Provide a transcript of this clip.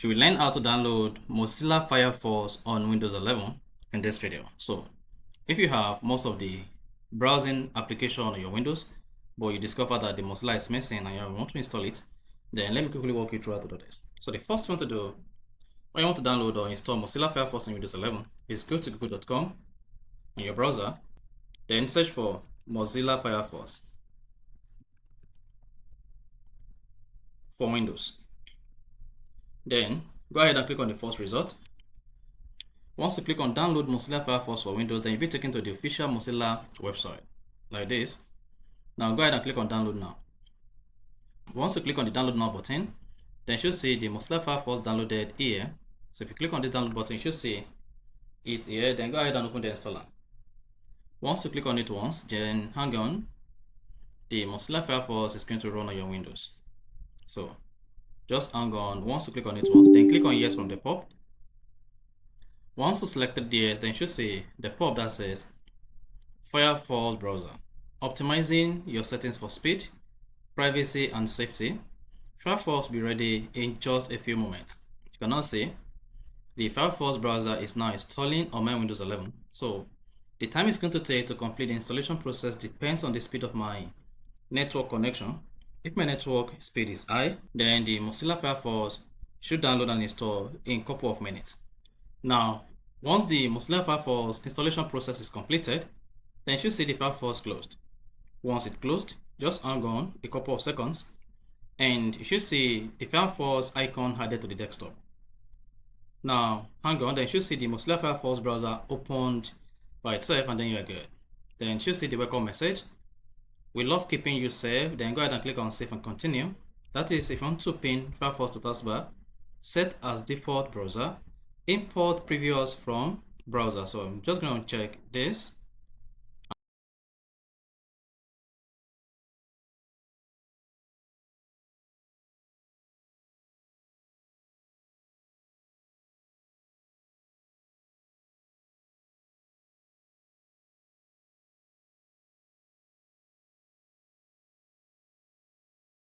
we learn how to download Mozilla Firefox on Windows 11 in this video. So if you have most of the browsing application on your Windows, but you discover that the Mozilla is missing and you want to install it, then let me quickly walk you through how to do this. So the first thing to do when you want to download or install Mozilla Firefox on Windows 11 is go to google.com on your browser, then search for Mozilla Firefox for Windows. Then go ahead and click on the first result. Once you click on download Mozilla Firefox for Windows, then you'll be taken to the official Mozilla website like this. Now go ahead and click on download now. Once you click on the download now button, then you should see the Mozilla Firefox downloaded here. So if you click on this download button, you should see it here. Then go ahead and open the installer. Once you click on it once, then hang on, the Mozilla Firefox is going to run on your Windows. So just hang on. Once you click on it once, then click on yes from the pop. Once you selected yes, then you should see the pop that says Firefox browser, optimizing your settings for speed, privacy and safety. Firefox will be ready in just a few moments. You can now see the Firefox browser is now installing on my Windows 11. So the time it's going to take to complete the installation process depends on the speed of my network connection. If my network speed is high, then the Mozilla Firefox should download and install in a couple of minutes. Now, once the Mozilla Firefox installation process is completed, then you should see the Firefox closed. Once it closed, just hang on a couple of seconds, and you should see the Firefox icon added to the desktop. Now, hang on, then you should see the Mozilla Firefox browser opened by itself, and then you are good. Then you should see the welcome message. We love keeping you safe. Then go ahead and click on save and continue. That is, if you want to pin Firefox to taskbar, set as default browser, import previous from browser. So I'm just going to check this.